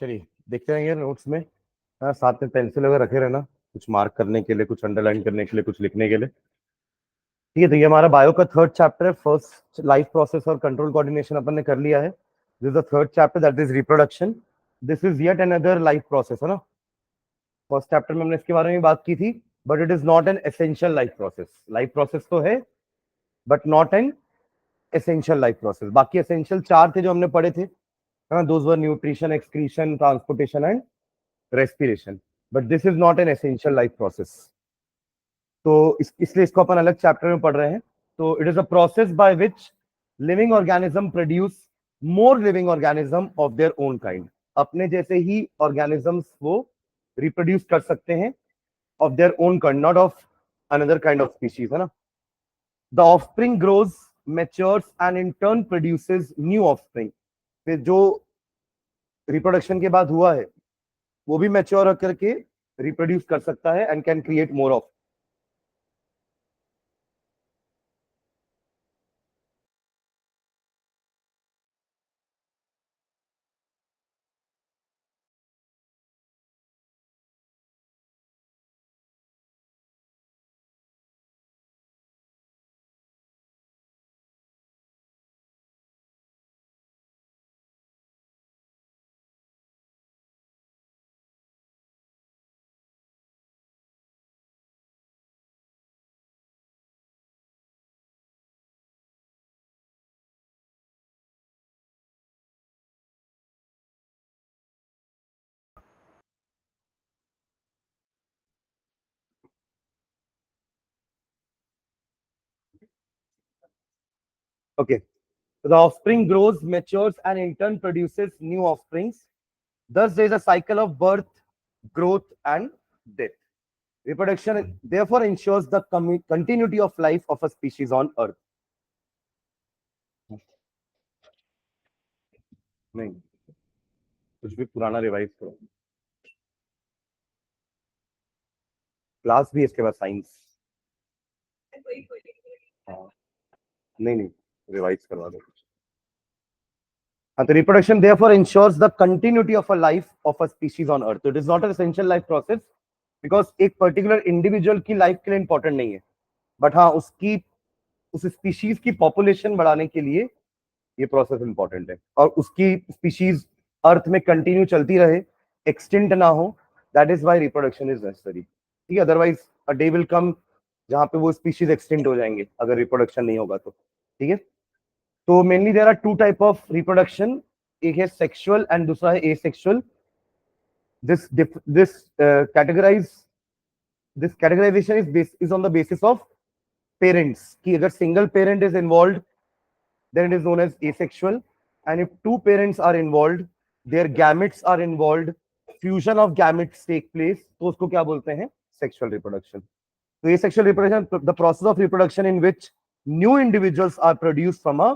चलिए देखते रहेंगे नोट्स में। हाँ, साथ में पेंसिल वगैरह रखे रहना, कुछ मार्क करने के लिए, कुछ अंडरलाइन करने के लिए, कुछ लिखने के लिए। ठीक है, तो ये हमारा बायो का थर्ड चैप्टर है। फर्स्ट लाइफ प्रोसेस और कंट्रोल कोऑर्डिनेशन अपन ने कर लिया है। This is the third chapter, that is reproduction. This is yet another life process, है ना। फर्स्ट चैप्टर में हमने इसके बारे में बात की थी, but it is not an essential life process. Life process तो है, but not an essential life process. बाकी एसेंशियल चार थे जो हमने पढ़े थे, है ना। Those were nutrition, excretion, transportation and respiration, but this is not an essential life process. तो इसलिए इसको अपन अलग चैप्टर में पढ़ रहे हैं। तो it is a process by which living organism produce more living organism of their own kind. अपने जैसे ही ऑर्गेनिजम्स वो रिप्रोड्यूस कर सकते हैं of their own kind, not of another kind of species, है ना। The offspring grows, matures and in turn produces new offspring. फिर जो रिप्रोडक्शन के बाद हुआ है वो भी मैच्योर होकर के रिप्रोड्यूस कर सकता है and can create more of. Okay. The offspring grows, matures, and in turn produces new offsprings. Thus, there is a cycle of birth, growth, and death. Reproduction therefore ensures the continuity of life of a species on Earth. नहीं, कुछ भी पुराना revise करो। Class भी इसके बाद science. हाँ, नहीं नहीं, रिवाइज करवा दो कुछ। हाँ, तो reproduction therefore ensures the continuity of a life of a species on Earth. So it is not an essential life process because एक पर्टिकुलर इंडिविजुअल की लाइफ के लिए इंपॉर्टेंट नहीं है, बट हाँ उसकी उस स्पीशीज की पॉपुलेशन बढ़ाने के लिए ये प्रोसेस इंपॉर्टेंट है, और उसकी स्पीशीज अर्थ में कंटिन्यू चलती रहे, एक्सटिंक्ट ना हो। That is why reproduction is necessary. ठीक है, otherwise a day will come जहां पे वो स्पीशीज एक्सटिंक्ट हो जाएंगे अगर रिप्रोडक्शन नहीं होगा तो। ठीक है, तो mainly there are two type of reproduction, एक है सेक्सुअल एंड दूसरा है asexual. This this categorise this categorisation is on the basis of parents, कि अगर single parent is involve then it is known as asexual, and if two parents are involved, their gametes are involved, fusion of gametes take place, तो उसको क्या बोलते हैं, sexual reproduction. तो asexual reproduction, the process of reproduction in which new individuals are produced from a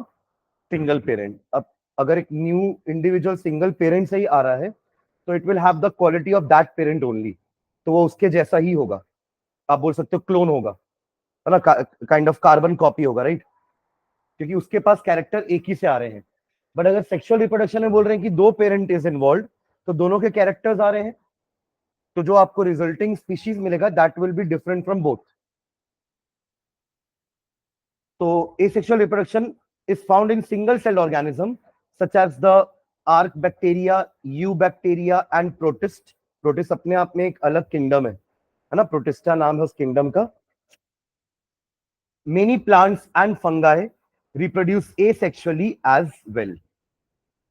single parent. अब अगर एक new individual single parent से ही आ रहा है तो it will have the quality of that parent only, तो वो उसके जैसा ही होगा। आप बोल सकते हो क्लोन होगा, है ना, काइंड ऑफ कार्बन कॉपी होगा, राइट, क्योंकि उसके पास कैरेक्टर एक ही से आ रहे हैं। बट अगर सेक्सुअल रिप्रोडक्शन में बोल रहे हैं कि दो पेरेंट इज इन्वॉल्व, तो दोनों के कैरेक्टर्स आ रहे हैं, तो जो आपको रिजल्टिंग स्पीशीज मिलेगा that will be different from both. तो asexual reproduction is found in single celled organism such as the archaebacteria, eubacteria and protist. Protist अपने आप में एक अलग किंगडम है ना, प्रोटिस्टा नाम है उस किंगडम का। Many plants and fungi reproduce asexually as well.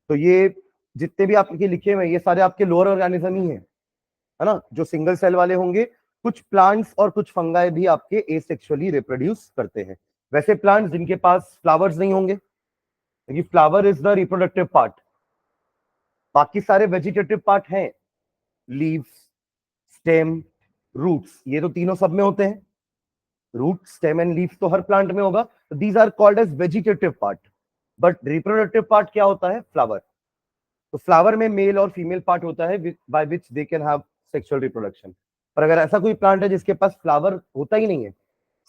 तो ये जितने भी आपके लिखे हुए हैं ये सारे आपके लोअर ऑर्गेनिज्म ही है ना, जो सिंगल सेल वाले होंगे। कुछ प्लांट्स और कुछ फंगाई भी आपके एसेक्सुअली रिप्रोड्यूस करते हैं। वैसे प्लांट्स जिनके पास फ्लावर्स नहीं होंगे, क्योंकि flower is the reproductive part, बाकी सारे वेजिटेटिव पार्ट हैं, लीव्स, स्टेम, रूट्स, ये तो तीनों सब में होते हैं। रूट, स्टेम एंड लीव्स तो हर प्लांट में होगा, तो these are called as vegetative part. But reproductive part क्या होता है, फ्लावर। तो फ्लावर में मेल और फीमेल पार्ट होता है by which they can have sexual reproduction. पर अगर ऐसा कोई प्लांट है जिसके पास फ्लावर होता ही नहीं है,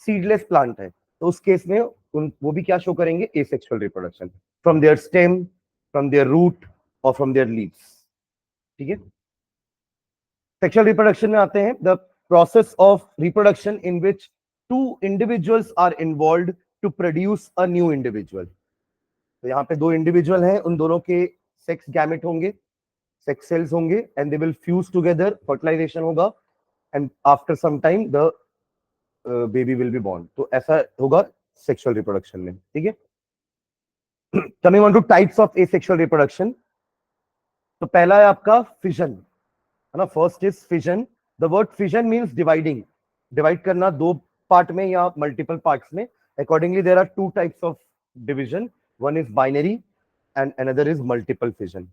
सीडलेस प्लांट है, तो उस केस में वो भी क्या शो करेंगे, asexual reproduction from their stem, from their root और फ्रॉम देयर लीव्स। ठीक है। सेक्सुअल रिप्रोडक्शन में आते हैं, the process of reproduction in which two individuals are involve to produce a new individual. तो यहाँ पे दो इंडिविजुअल हैं, उन दोनों के सेक्स गैमेट होंगे, सेक्स सेल्स होंगे, and they will fuse together, fertilization होगा, and after some time the baby will be born. तो ऐसा होगा सेक्सुअल रिप्रोडक्शन में। ठीक है। Coming on to types of asexual reproduction, तो पहला है आपका फिजन, है ना। First is fission. The word fission means dividing, डिवाइड करना दो पार्ट में या मल्टीपल पार्ट्स में। Accordingly there are two types of division, one is binary and another is multiple fission.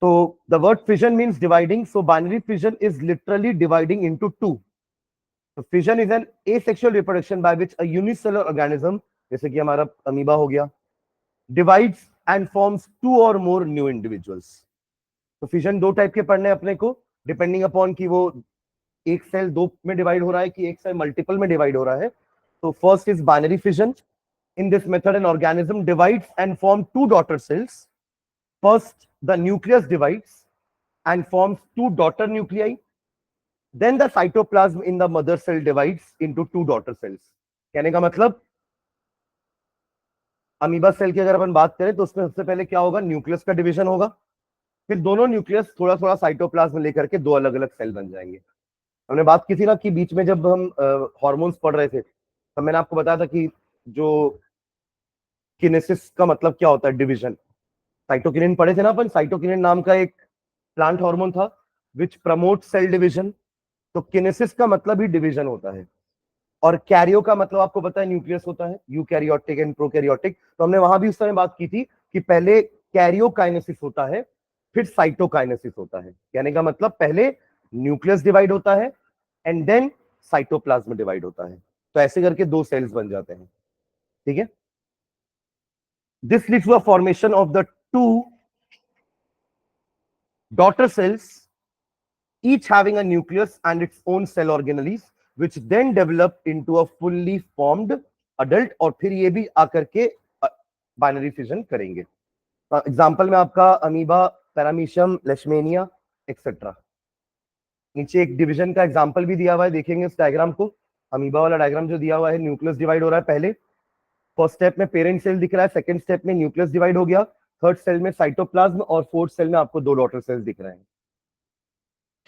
तो the word fission means dividing, so binary fission is literally dividing into two. तो fission is an asexual reproduction by which a unicellular organism, जैसे कि हमारा amoeba हो गया, divides and forms to और more new individuals. तो fission दो type के पढ़ने अपने को, डिपेंडिंग अपॉन कि वो एक सेल दो में डिवाइड हो रहा है कि एक सेल मल्टीपल में डिवाइड हो रहा है। तो first is binary fission. In this method an organism divides and form two daughter cells. First the nucleus divides and forms two daughter nuclei, then the cytoplasm in the mother cell divides into two daughter cells. कहने का मतलब, amoeba cell की अगर अपन बात करें तो उसमें सबसे पहले क्या होगा, न्यूक्लियस का डिवीजन होगा, फिर दोनों न्यूक्लियस थोड़ा थोड़ा साइटोप्लाज्म लेकर के दो अलग अलग सेल बन जाएंगे। हमने बात की थी ना कि बीच में जब हम हॉर्मोन्स पढ़ रहे थे, तब मैंने आपको बताया था कि जो किनेसिस का मतलब क्या होता है, डिवीजन। साइटोकिनिन पढ़े थे ना अपन, साइटोकिनिन नाम का एक प्लांट हार्मोन था विच प्रमोट सेल डिवीजन। तो किनेसिस का मतलब ही डिवीजन होता है। और कैरियो का मतलब आपको पता है न्यूक्लियस होता है, यूकैरियोटिक एंड प्रोकैरियोटिक। तो हमने वहां भी उस समय बात की थी कि पहले कैरियोकाइनेसिस होता है, फिर साइटोकाइनेसिस होता है। कहने का मतलब पहले न्यूक्लियस डिवाइड होता है एंड देन साइटोप्लाज्म डिवाइड होता है। तो ऐसे करके दो सेल्स बन जाते हैं। ठीक है। This leads to a formation of the two daughter cells, each having a nucleus and its own cell organelles, which then develop into a fully formed adult। और फिर ये भी आकर के बाइनरी फिजन करेंगे। एग्जाम्पल में आपका अमीबा, पैरामीशियम, लेशमेनिया एक्सेट्रा। नीचे एक डिवीजन का एग्जाम्पल भी दिया हुआ है, देखेंगे इस डायग्राम को। अमीबा वाला डायग्राम जो दिया हुआ है, न्यूक्लियस डिवाइड हो रहा है पहले, फर्स्ट स्टेप में पेरेंट सेल दिख रहा है, सेकंड स्टेप में न्यूक्लियस डिवाइड हो गया, थर्ड सेल में साइटोप्लाज्म, और फोर्थ सेल में आपको दो डॉटर सेल्स दिख रहे हैं।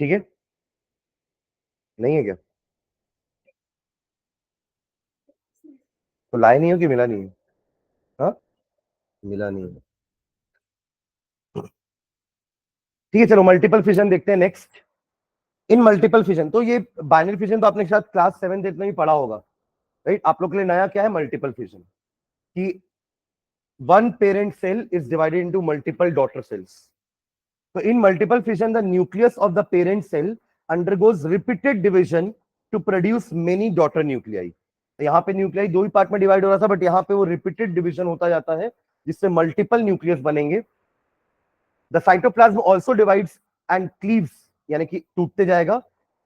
ठीक है। नहीं है क्या? तो लाए नहीं हो कि मिला नहीं है? हाँ, मिला नहीं है। ठीक है, चलो मल्टीपल फिजन देखते हैं नेक्स्ट। इन मल्टीपल फिजन, तो ये बाइनरी फिजन तो आपने शायद क्लास 7 8 में भी पढ़ा होगा, राइट। आप लोग के लिए नया क्या है मल्टीपल फिजन, कि one parent cell is divided into multiple daughter cells. तो in multiple fission the nucleus of the parent cell undergoes repeated division to produce many daughter nuclei. यहाँ पे न्यूक्लियाई दो ही पार्ट में डिवाइड हो रहा था, but यहाँ पे वो रिपीटेड डिवीजन होता जाता है, जिससे मल्टीपल न्यूक्लियस बनेंगे। The cytoplasm also divides and cleaves, यानी कि टूटते जाएगा,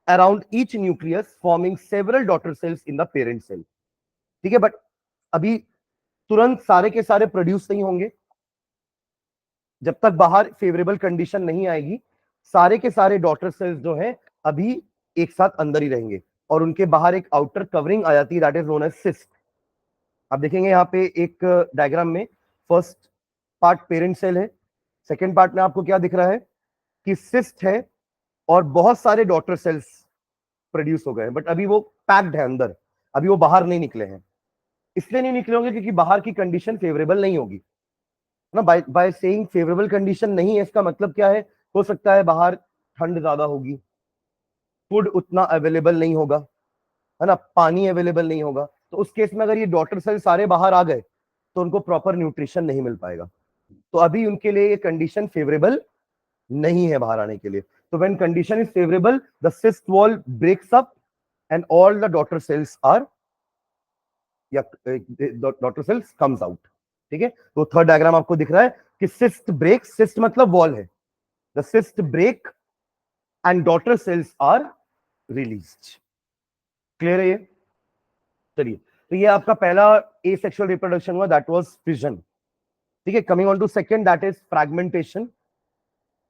around each nucleus forming several daughter cells in the parent cell. ठीक है, बट अभी तुरंत सारे के सारे प्रोड्यूस नहीं होंगे, जब तक बाहर फेवरेबल कंडीशन नहीं आएगी। सारे के सारे डॉटर सेल्स जो हैं अभी एक साथ अंदर ही रहेंगे, और उनके बाहर एक आउटर कवरिंग आ जाती है, that is known as cyst. आप देखेंगे यहाँ पे एक डायग्राम में, फर्स्ट पार्ट पेरेंट सेल है, सेकेंड पार्ट में आपको क्या दिख रहा है कि सिस्ट है, और बहुत सारे डॉटर सेल्स प्रोड्यूस हो गए, बट अभी वो पैक्ड है अंदर, अभी वो बाहर नहीं निकले हैं। इसलिए नहीं निकले होंगे क्योंकि बाहर की कंडीशन फेवरेबल नहीं होगी ना। बाय सेइंग फेवरेबल कंडीशन नहीं है, इसका मतलब क्या है, हो सकता है बाहर ठंड ज्यादा होगी, फूड उतना अवेलेबल नहीं होगा, है ना, पानी अवेलेबल नहीं होगा। तो उस केस में अगर ये डॉटर सेल सारे बाहर आ गए तो उनको प्रॉपर न्यूट्रिशन नहीं मिल पाएगा। तो अभी उनके लिए ये कंडीशन फेवरेबल नहीं है बाहर आने के लिए। तो when condition is favourable, the cyst wall breaks up and all the daughter cells are, या डॉटर सेल्स कम्स आउट। ठीक है। तो थर्ड डायग्राम आपको दिख रहा है कि सिस्ट ब्रेक, सिस्ट मतलब वॉल है, the cyst break and daughter cells are released. Clear है ये? चलिए, तो ये आपका पहला एसेक्सुअल रिप्रोडक्शन हुआ, दैट वाज फिजन। ठीक है। Coming on to second, that is fragmentation.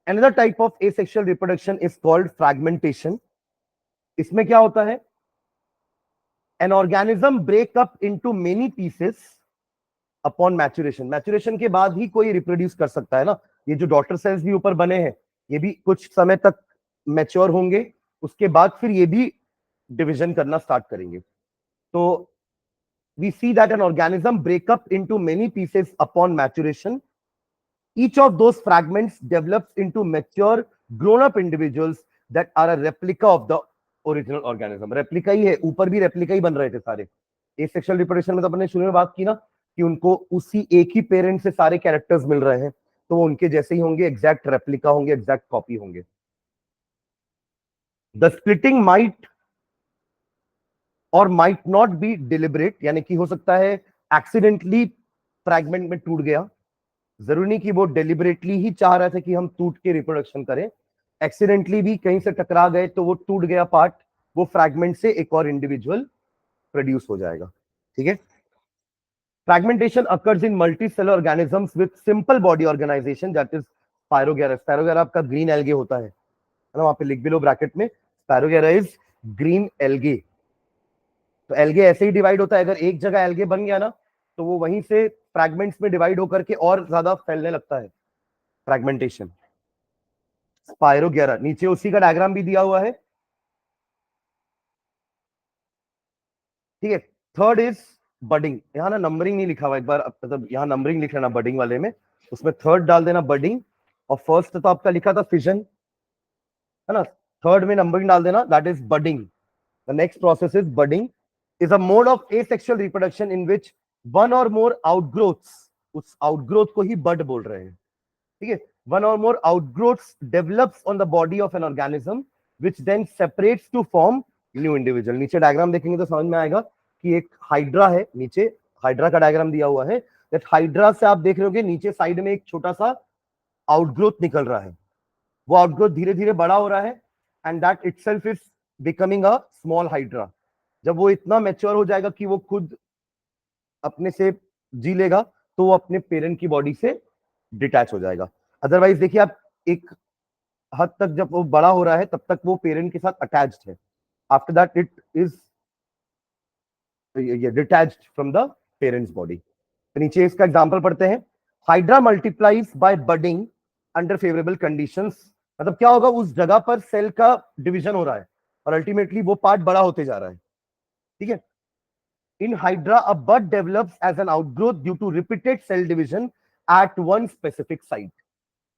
Another type of asexual reproduction is called fragmentation. इसमें क्या होता है? An organism break up into many pieces upon maturation. Maturation के बाद ही कोई रिप्रोड्यूस कर सकता है ना. ये जो डॉटर सेल्स भी ऊपर बने हैं, ये भी कुछ समय तक मैच्योर होंगे, उसके बाद फिर ये भी डिवीजन करना स्टार्ट करेंगे. तो we see that an organism break up into many pieces upon maturation. Each of those fragments develops into mature grown-up individuals that are a replica of the original organism. Replica ही है, ऊपर भी replica ही बन रहे थे सारे. Asexual reproduction में तो अपने शुरू में बात की ना कि उनको उसी एक ही पेरेंट से सारे कैरेक्टर्स मिल रहे हैं, तो वो उनके जैसे ही होंगे, एग्जैक्ट रेप्लिका होंगे, एग्जैक्ट कॉपी होंगे. द स्प्लिटिंग माइट और माइट नॉट बी डिलिबरेट, यानी कि हो सकता है एक्सीडेंटली फ्रैगमेंट में टूट गया, जरूरी नहीं कि वो डेलिबरेटली ही चाह रहे थे कि हम टूट के रिप्रोडक्शन करें. एक्सीडेंटली भी कहीं से टकरा गए तो वो टूट गया पार्ट, वो फ्रैगमेंट से एक और इंडिविजुअल प्रोड्यूस हो जाएगा. ठीक है. Fragmentation occurs in multicellular organisms with simple body organisation, that is spirogyra. Spirogyra आपका ग्रीन एल्गे होता है ना, वहां पे लिख भी लो ब्रैकेट में, स्पायरोगेरा इज ग्रीन एल्गे. तो एल्गे ऐसे ही डिवाइड होता है, अगर एक जगह एल्गे बन गया ना तो वो वहीं से फ्रैगमेंट्स में डिवाइड होकर के और ज्यादा फैलने लगता है. फ्रैगमेंटेशन. स्पायरोगेरा, नीचे उसी का डायग्राम भी दिया हुआ है. ठीक है. Third is budding. यहाँ ना नंबरिंग नहीं लिखा हुआ, एक बार मतलब यहाँ नंबरिंग लिख लेना बडिंग वाले में, उसमें थर्ड डाल देना बडिंग. और फर्स्ट तो आपका लिखा था फिजन, है ना, थर्ड में नंबरिंग डाल देना, that is budding. The next process is budding. Is a mode of asexual reproduction in which one or more outgrowths, उस आउटग्रोथ को ही बड बोल रहे हैं. ठीक है. One or more outgrowths develops on the body of an organism which then separates to form new individual. नीचे diagram देखेंगे तो समझ में आएगा कि एक हाइड्रा है, नीचे हाइड्रा का डायग्राम दिया हुआ है. दैट हाइड्रा से आप देख रहे होगे नीचे साइड में एक छोटा सा आउटग्रोथ निकल रहा है. वो आउटग्रोथ धीरे धीरे बड़ा हो रहा है and that itself is becoming a small hydra. जब वो इतना मैच्योर हो जाएगा कि वो खुद अपने से जी लेगा तो वो अपने पेरेंट की बॉडी से डिटैच हो जाएगा. अदरवाइज देखिए आप, एक हद तक जब वो बड़ा हो रहा है तब तक वो पेरेंट के साथ अटैच्ड है. After that it is detached from the parents body. तो नीचे इसका एग्जांपल पढ़ते हैं. Hydra multiplies by budding under favourable conditions. मतलब क्या होगा, उस जगह पर सेल का डिवीजन हो रहा है और अल्टीमेटली वो पार्ट बड़ा होते जा रहा है. ठीक है. In Hydra, a bud develops as an outgrowth due to repeated cell division at one specific site.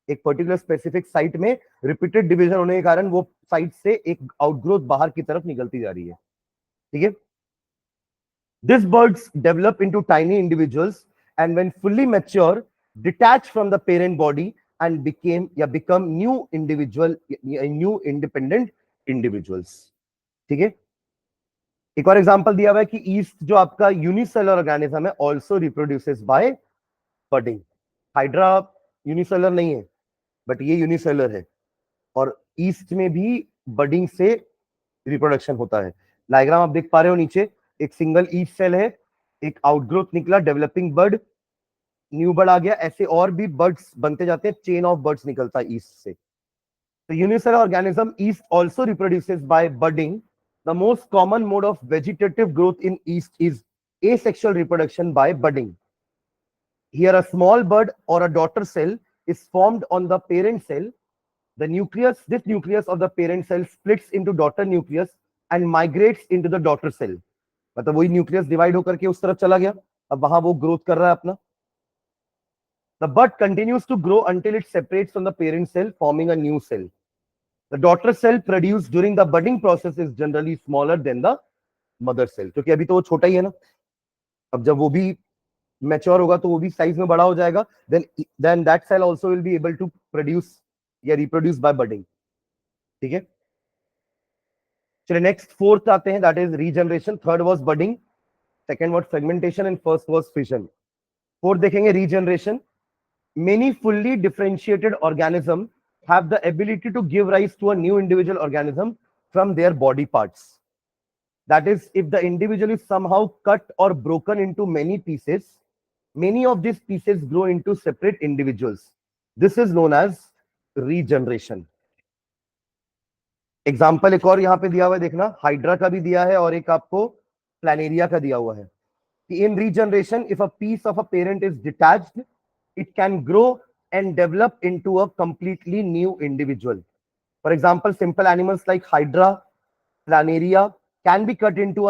एक पर्टिकुलर स्पेसिफिक साइट में रिपीटेड डिवीजन होने के कारण वो साइट से एक आउटग्रोथ बाहर की तरफ निकलती जा रही है. ठीक है. These buds develop into tiny individuals and when fully mature, detach from the parent body and become new new independent individuals. ठीक है. एक और एग्जांपल दिया हुआ है कि ईस्ट जो आपका यूनिसेलर ऑर्गेनिज्म है also reproduces by budding. Hydra unicellular नहीं है बट ये यूनिसेलर है और ईस्ट में भी बडिंग से रिप्रोडक्शन होता है. डायग्राम आप देख पा रहे हो, नीचे एक सिंगल ईस्ट सेल है, एक आउटग्रोथ निकला, डेवलपिंग बर्ड, न्यू बर्ड आ गया, ऐसे और भी बर्ड्स बनते जाते हैं, चेन ऑफ बर्ड्स निकलता है ईस्ट से. तो unicellular organism yeast also reproduces by budding. The most common mode of vegetative growth in yeast is asexual reproduction by budding. Here, a small bud or a daughter cell is formed on the parent cell. The nucleus, this nucleus of the parent cell splits into daughter nucleus and migrates into the daughter cell. मतलब वही nucleus divide होकर के उस तरफ चला गया, अब वहां वो ग्रोथ कर रहा है अपना. The bud continues to grow until it separates from the parent cell, forming a new cell. The daughter cell produced during the budding process is generally smaller than the mother cell. क्योंकि अभी तो वो छोटा ही है ना, अब जब वो भी मैच्योर होगा तो वो भी साइज में बड़ा हो जाएगा. then that cell also will be able to produce या reproduce by budding. ठीक है. चलिए नेक्स्ट फोर्थ आते हैं, that is regeneration. Third was budding, second was fragmentation and first was fission. Fourth देखेंगे regeneration. Many fully differentiated organisms have the ability to give rise to a new individual organism from their body parts. That is, if the individual is somehow cut or broken into many pieces, many of these pieces grow into separate individuals. This is known as regeneration. Example एक और यहाँ पे दिया हुआ है, देखना, hydra का भी दिया है और एक आपको प्लानेरिया का दिया हुआ है कि in regeneration if a piece of a parent is detached it can grow and develop into a completely new individual. For example, simple animals like Hydra, Planaria can be cut into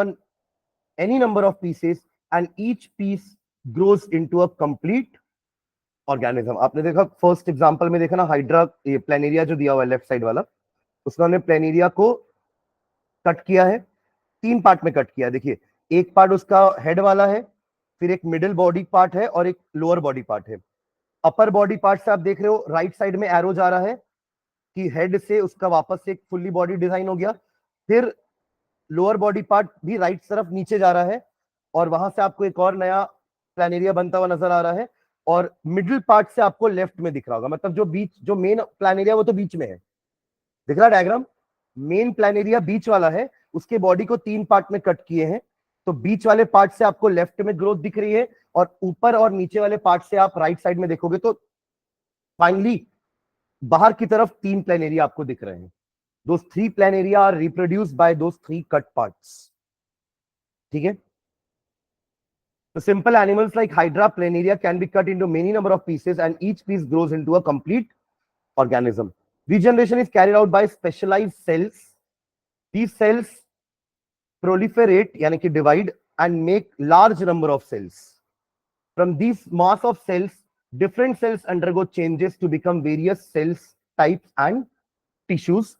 any number of pieces and each piece grows into a complete organism. आपने देखा first example में देखा ना, hydra, ये planaria जो दिया हुआ है लेफ्ट साइड वाला, उसमें हमने प्लेनेरिया को कट किया है, 3 पार्ट में कट किया है। देखिए, एक पार्ट उसका हेड वाला है, फिर एक मिडिल बॉडी पार्ट है और एक लोअर बॉडी पार्ट है। अपर बॉडी पार्ट से आप देख रहे हो राइट साइड में एरो जा रहा है कि हेड से उसका वापस से एक फुल्ली बॉडी डिजाइन हो गया। फिर लोअर बॉडी पार्ट भी राइट तरफ नीचे जा रहा है और वहां से आपको एक और नया प्लानेरिया बनता हुआ नजर आ रहा है। और मिडिल पार्ट से आपको लेफ्ट में दिख रहा होगा, मतलब जो बीच, जो मेन प्लानेरिया वो तो बीच में है, दिख रहा डायग्राम, मेन प्लानेरिया बीच वाला है, उसके बॉडी को 3 पार्ट में कट किए हैं, तो बीच वाले पार्ट से आपको लेफ्ट में ग्रोथ दिख रही है और ऊपर और नीचे वाले पार्ट से आप राइट साइड में देखोगे तो फाइनली बाहर की तरफ 3 प्लानेरिया आपको दिख रहे हैं। those 3 planaria are reproduced by those 3 cut parts. ठीक है, so simple animals like Hydra, Planaria can be cut into many number of pieces and each piece grows into a complete organism. Regeneration is carried out by specialized cells. These cells proliferate, यानी कि divide and make large number of cells. From these mass of cells, different cells undergo changes to become various cells types and tissues.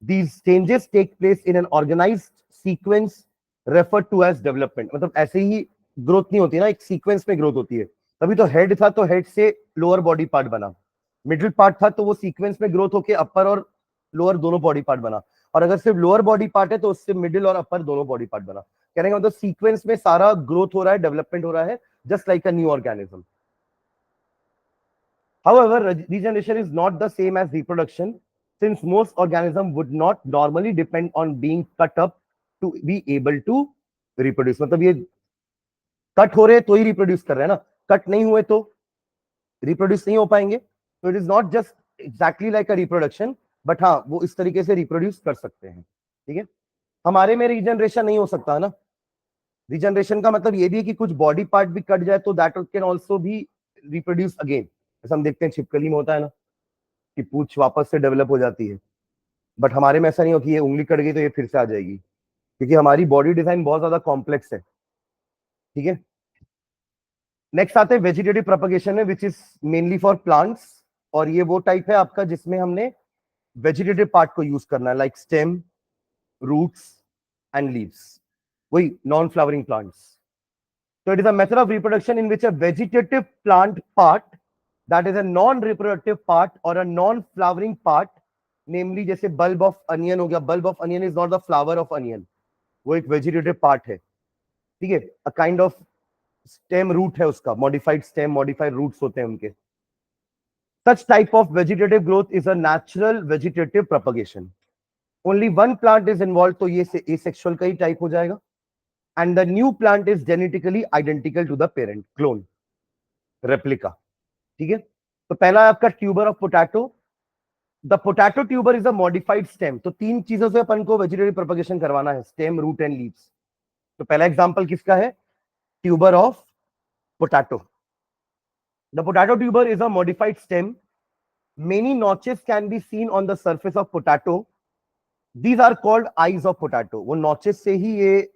These changes take place in an organized sequence referred to as development. मतलब ऐसे ही growth नहीं होती ना, एक sequence में growth होती है। तभी तो हेड था तो हेड से लोअर बॉडी पार्ट बना, मिडिल पार्ट था तो वो सीक्वेंस में ग्रोथ होके अपर और लोअर दोनों बॉडी पार्ट बना, और अगर सिर्फ लोअर बॉडी पार्ट है तो उससे मिडिल और अपर दोनों बॉडी पार्ट बना। कहने का मतलब सीक्वेंस में सारा ग्रोथ हो रहा है, डेवलपमेंट हो रहा है, just like a new organism. However, regeneration is not the same as reproduction, since most organisms would not normally depend on being cut up to be able to reproduce. मतलब ये cut हो रहे हैं तो ही reproduce कर रहे हैं ना, कट नहीं हुए तो रिप्रोड्यूस नहीं हो पाएंगे। तो it is not just exactly like a reproduction, but हाँ, वो इस तरीके से रिप्रोड्यूस कर सकते हैं। ठीक है, हमारे में रिजनरेशन नहीं हो सकता ना। रिजनरेशन का मतलब ये भी है कि कुछ बॉडी पार्ट भी कट जाए तो दैट कैन ऑल्सो भी रिप्रोड्यूस अगेन। जैसे हम देखते हैं छिपकली में होता है ना कि पूंछ वापस से डेवलप हो जाती है, बट हमारे में ऐसा नहीं हो कि ये उंगली कट गई तो ये फिर से आ जाएगी, क्योंकि हमारी बॉडी डिजाइन बहुत ज्यादा कॉम्प्लेक्स है। ठीक है, नेक्स्ट आते हैं वेजिटेटिव प्रोपगेशन में, which is mainly for plants, और ये वो टाइप है आपका जिसमें हमने वेजिटेटिव पार्ट को यूज करना है, like stem, roots and leaves, वही non flowering plants. So it is a method of reproduction in which a vegetative plant part, that is a non-reproductive part or a non-flowering part, namely जैसे bulb of onion हो गया, bulb of onion is not the flower of onion, वो एक vegetative part है। ठीक है, a kind of stem root है उसका, modified stem, modified roots होते हैं उनके। Such type of vegetative growth is a natural vegetative propagation. Only one plant is involved, तो ये asexual का ही type हो जाएगा। And the new plant is genetically identical to the parent, clone, replica. ठीक है, तो पहला है आपका tuber of potato. The potato tuber is a modified stem. तो 3 चीजों से अपन को वेजिटेटिव प्रोपगेशन करवाना है, स्टेम, रूट एंड लीव्स। तो पहला एग्जांपल किसका है, tuber of potato. The potato tuber is a modified stem, many notches can be seen on the surface of potato, these are called eyes of potato. वो notches से ही ये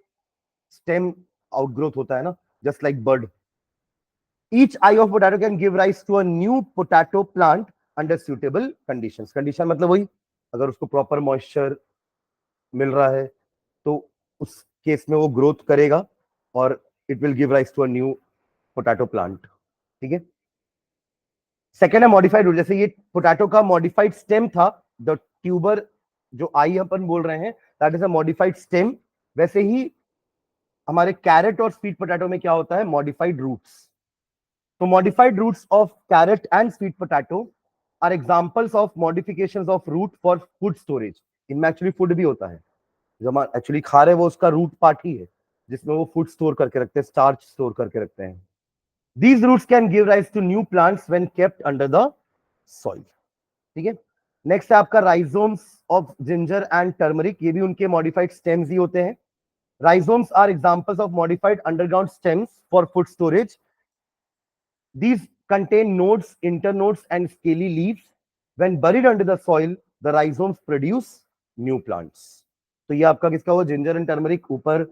stem outgrowth होता है ना, just like bird. Each eye of potato can give rise to a new potato plant under suitable conditions. Condition मतलब वही, अगर उसको प्रॉपर मॉइस्चर मिल रहा है तो उस केस में वो ग्रोथ करेगा और it will give rise to a new potato plant. ठीक है, सेकेंड है मॉडिफाइड रूट। जैसे ये पोटैटो का मॉडिफाइड स्टेम था, द ट्यूबर जो आई अपन बोल रहे हैं, that is a modified stem. वैसे ही हमारे कैरेट और स्वीट पोटैटो में क्या होता है, modified roots. So modified roots of carrot and sweet potato are examples of modifications of root for food storage. इनमें एक्चुअली फूड भी होता है, जो हम एक्चुअली खा रहे हैं वो उसका रूट पार्ट ही है, जिसमें वो फूड स्टोर करके रखते हैं, स्टार्च स्टोर करके रखते हैं। These roots can give rise to new plants when kept under the soil. ठीक है, नेक्स्ट है आपका rhizomes of ginger and turmeric, ये भी उनके मॉडिफाइड स्टेम्स ही होते हैं. Rhizomes are examples of modified underground stems for food storage. These contain nodes, internodes, and scaly leaves. When buried under the soil, the rhizomes produce new plants. तो ये आपका किसका हुआ? जिंजर एंड टर्मरिक, ऊपर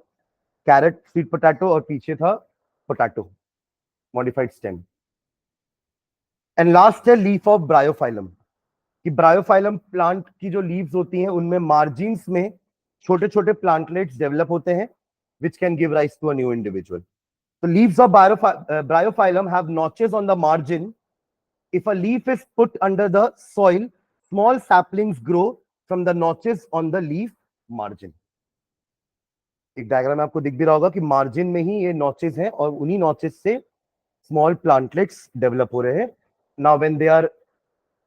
carat sweet potato और पीछे था potato modified stem. And last है लीफ ऑफ ब्रायोफाइलम, कि ब्रायोफाइलम प्लांट की जो लीव्स होती हैं उनमें मार्जिन्स में छोटे छोटे प्लांटलेट्स डेवलप होते हैं which can give rise to a new individual. The leaves of bryophyllum have notches on the margin. If a leaf is put under the soil, small saplings grow from the notches on the leaf margin. एक diagram में आपको दिख भी रहा होगा कि margin में ही ये नॉचेस हैं और उन्हीं नॉचेस से स्मॉल प्लांटलेट्स डेवलप हो रहे हैं. Now when they are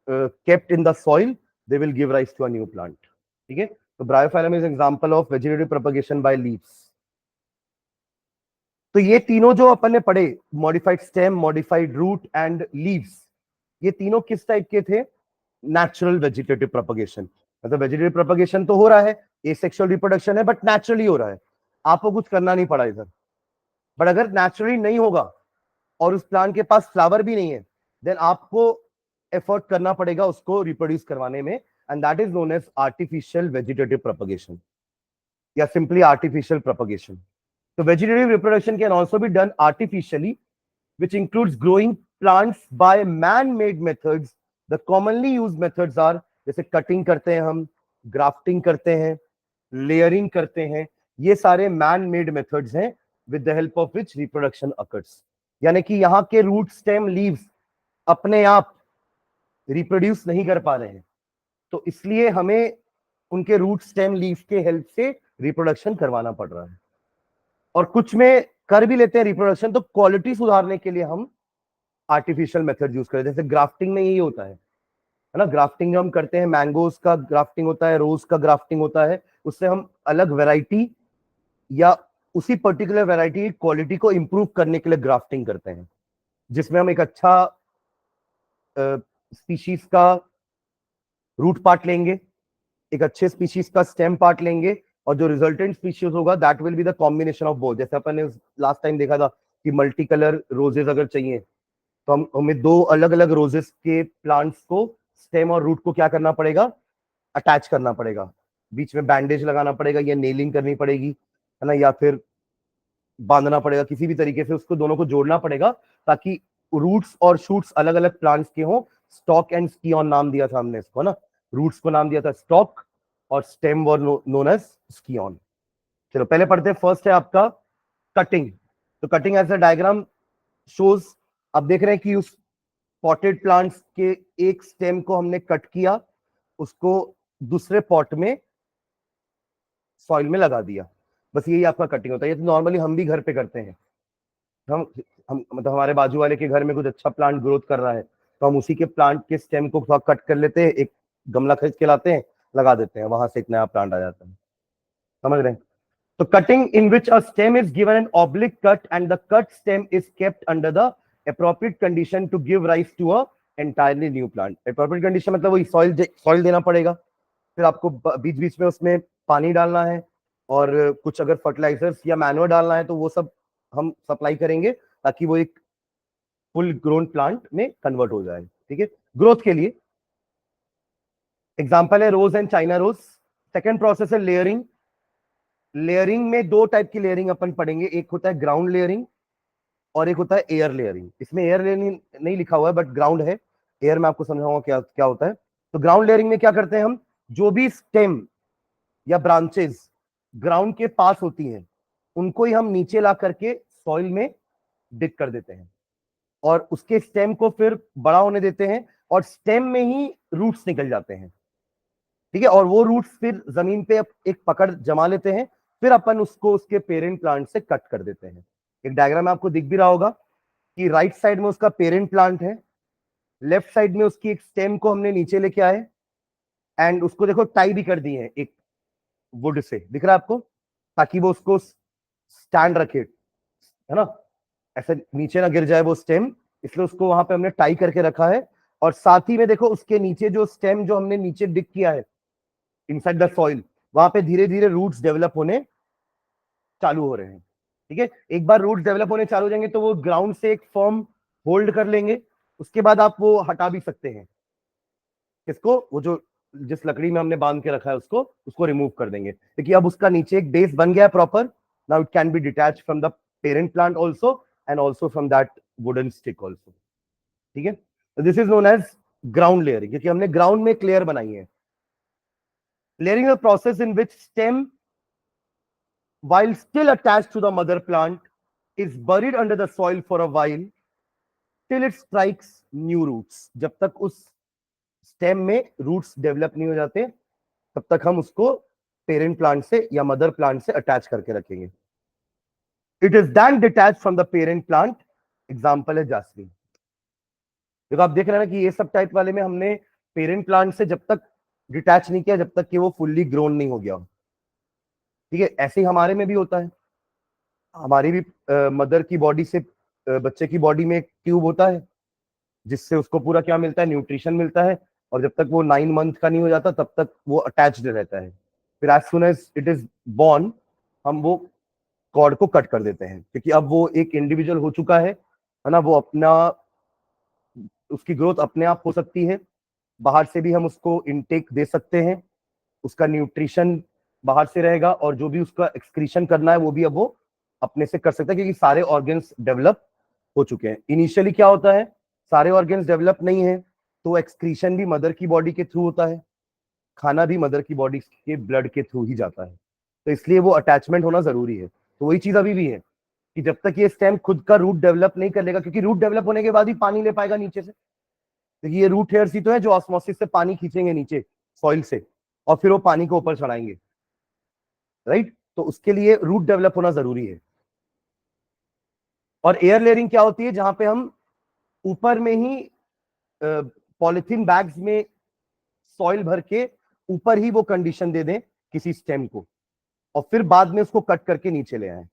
kept in the soil they will give rise to a new plant. ठीक है, तो bryophyllum is example of vegetative propagation by leaves. तो ये तीनों जो अपन ने पढ़े, modified stem, modified root and leaves, ये तीनों किस टाइप के थे? Natural vegetative propagation. मतलब वेजिटेटिव प्रोपगेशन तो हो रहा है, एसेक्सुअल रिप्रोडक्शन है, बट नेचुरली हो रहा है, आपको कुछ करना नहीं पड़ा इधर. बट अगर नेचुरली नहीं होगा और उस प्लांट के पास फ्लावर भी नहीं है, देन आपको एफर्ट करना पड़ेगा उसको रिप्रोड्यूस करवाने में, and that is known as artificial vegetative propagation या simply artificial propagation. So vegetative reproduction can also be done artificially, which includes growing plants by man-made methods. The commonly used methods are जैसे cutting करते हैं हम, grafting करते हैं, layering करते हैं, ये सारे man-made methods हैं with the help of which reproduction occurs. यानी कि यहाँ के रूट स्टेम लीव्स अपने आप रिप्रोड्यूस नहीं कर पा रहे हैं, तो इसलिए हमें उनके रूट स्टेम लीव्स के हेल्प से रिप्रोडक्शन करवाना पड़ रहा है. और कुछ में कर भी लेते हैं रिप्रोडक्शन, तो क्वालिटी सुधारने के लिए हम आर्टिफिशियल मेथड यूज करते हैं. जैसे ग्राफ्टिंग में यही होता है ना, ग्राफ्टिंग जो हम करते हैं, मैंगोज का ग्राफ्टिंग होता है, रोज का ग्राफ्टिंग होता है, उससे हम अलग वैरायटी या उसी पर्टिकुलर वैरायटी की क्वालिटी को इंप्रूव करने के लिए ग्राफ्टिंग करते हैं, जिसमें हम एक अच्छा स्पीशीज का रूट पार्ट लेंगे, एक अच्छे स्पीशीज का स्टेम पार्ट लेंगे, और जो रिजल्टेंट स्पीशीज होगा that will be the combination of both. जैसे अपन ने लास्ट टाइम देखा था कि मल्टी कलर रोजेस अगर चाहिए तो हमें दो अलग अलग रोजेस के प्लांट्स को, स्टेम और रूट को क्या करना पड़ेगा? अटैच करना पड़ेगा, बीच में बैंडेज लगाना पड़ेगा या नेलिंग करनी पड़ेगी, है ना, या फिर बांधना पड़ेगा, किसी भी तरीके से उसको दोनों को जोड़ना पड़ेगा ताकि रूट्स और शूट्स अलग अलग प्लांट्स के हों. स्टॉक एंड स्कियॉन नाम दिया था हमने इसको ना, रूट्स को नाम दिया था स्टॉक और stem were known as scion. चलो पहले पढ़ते हैं. फर्स्ट है आपका कटिंग. तो cutting as a diagram shows, अब देख रहे हैं कि उस पॉटेड प्लांट्स के एक स्टेम को हमने कट किया, उसको दूसरे पॉट में सॉइल में लगा दिया, बस यही आपका कटिंग होता है. ये तो नॉर्मली हम भी घर पे करते हैं. हम मतलब हमारे बाजू वाले के घर में कुछ अच्छा प्लांट ग्रोथ कर रहा है तो हम उसी के प्लांट के स्टेम को थोड़ा कट कर लेते हैं, एक गमला खरीद के लाते हैं, लगा देते हैं, वहां से एक नया प्लांट आ जाता है. समझ रहे हैं? तो cutting in which a stem is given an oblique cut and the cut stem is kept under the appropriate condition to give rise to a entirely new plant. Appropriate condition मतलब वही soil देना पड़ेगा, फिर आपको बीच बीच में उसमें पानी डालना है, और कुछ अगर फर्टिलाइजर्स या मैन्योर डालना है तो वो सब हम सप्लाई करेंगे ताकि वो एक फुल ग्रोन प्लांट में कन्वर्ट हो जाए. ठीक है, ग्रोथ के लिए. एग्जांपल है rose and China rose. Second process है लेयरिंग. लेयरिंग में दो टाइप की लेयरिंग अपन पढ़ेंगे, एक होता है ग्राउंड लेयरिंग और एक होता है एयर लेयरिंग. इसमें एयर लेयरिंग नहीं लिखा हुआ है बट ग्राउंड है, एयर में आपको समझाऊंगा क्या क्या होता है. तो ग्राउंड लेयरिंग में क्या करते हैं हम, जो भी स्टेम या ब्रांचेस ग्राउंड के पास होती हैं उनको ही हम नीचे ला करके सॉइल में डिग कर देते हैं और उसके स्टेम को फिर बड़ा होने देते हैं और स्टेम में ही रूट्स निकल जाते हैं. ठीक है, और वो रूट्स फिर जमीन पे एक पकड़ जमा लेते हैं, फिर अपन उसको उसके पेरेंट प्लांट से कट कर देते हैं. एक डायग्राम में आपको दिख भी रहा होगा कि राइट साइड में उसका पेरेंट प्लांट है, लेफ्ट साइड में उसकी एक स्टेम को हमने नीचे लेके आए एंड उसको देखो टाई भी कर दी है एक वुड से, दिख रहा है आपको, ताकि वो उसको स्टैंड रखे, है ना, ऐसे नीचे ना गिर जाए वो स्टेम, इसलिए उसको वहां पे हमने टाई करके रखा है और साथ ही में देखो उसके नीचे जो स्टेम जो हमने नीचे डिग किया है इनसाइड द सॉइल, वहां पे धीरे धीरे रूट्स डेवलप होने चालू हो रहे हैं। ठीक है, एक बार रूट्स डेवलप होने चालू हो जाएंगे तो वो ग्राउंड से एक फॉर्म होल्ड कर लेंगे, उसके बाद आप वो हटा भी सकते हैं। किसको? वो जो जिस लकड़ी में हमने बांध के रखा है उसको रिमूव कर देंगे, क्योंकि अब उसका नीचे एक बेस बन गया है proper. Now it can be detach from the parent plant also and also from that wooden stick also. ठीक है, this is known as ground layering, क्योंकि हमने ग्राउंड में एक लेयर बनाई है। Layering a process in which stem while still attached to the mother plant is buried under the soil for a while till it strikes new roots। जब तक उस stem में रूट्स डेवलप नहीं हो जाते तब तक हम उसको पेरेंट प्लांट से या मदर प्लांट से अटैच करके रखेंगे। It is then detach from the parent plant, example है जासमीन। देखो आप देख रहे हैं ना कि ये सब टाइप वाले में हमने पेरेंट प्लांट से जब तक डिटैच नहीं किया जब तक कि वो फुल्ली ग्रोन नहीं हो गया। ठीक है, ऐसे ही हमारे में भी होता है। हमारी भी मदर की बॉडी से बच्चे की बॉडी में एक ट्यूब होता है जिससे उसको पूरा क्या मिलता है, न्यूट्रिशन मिलता है, और जब तक वो 9 मंथ का नहीं हो जाता तब तक वो अटैच्ड रहता है। फिर as soon as it is born हम वो कॉर्ड को कट कर देते हैं, क्योंकि अब वो एक इंडिविजुअल हो चुका है ना, वो अपना उसकी ग्रोथ अपने आप हो सकती है, बाहर से भी हम उसको इनटेक दे सकते हैं, उसका न्यूट्रिशन बाहर से रहेगा, और जो भी उसका एक्सक्रीशन करना है वो भी अब वो अपने से कर सकता है, क्योंकि सारे ऑर्गन्स डेवलप हो चुके हैं। इनिशियली क्या होता है, सारे ऑर्गन्स डेवलप नहीं है तो एक्सक्रीशन भी मदर की बॉडी के थ्रू होता है, खाना भी मदर की बॉडी के ब्लड के थ्रू ही जाता है, तो इसलिए वो अटैचमेंट होना जरूरी है। तो वही चीज अभी भी है कि जब तक ये स्टेम खुद का रूट डेवलप नहीं कर लेगा, क्योंकि रूट डेवलप होने के बाद ही पानी ले पाएगा नीचे से, क्योंकि ये रूट हेयर्स ही तो है जो ऑस्मोसिस से पानी खींचेंगे नीचे सॉइल से और फिर वो पानी को ऊपर चढ़ाएंगे, राइट। तो उसके लिए रूट डेवलप होना जरूरी है। और एयर लेयरिंग क्या होती है, जहां पे हम ऊपर में ही पॉलिथीन बैग्स में सॉइल भर के ऊपर ही वो कंडीशन दे दें किसी स्टेम को, और फिर बाद में उसको कट करके नीचे ले आए।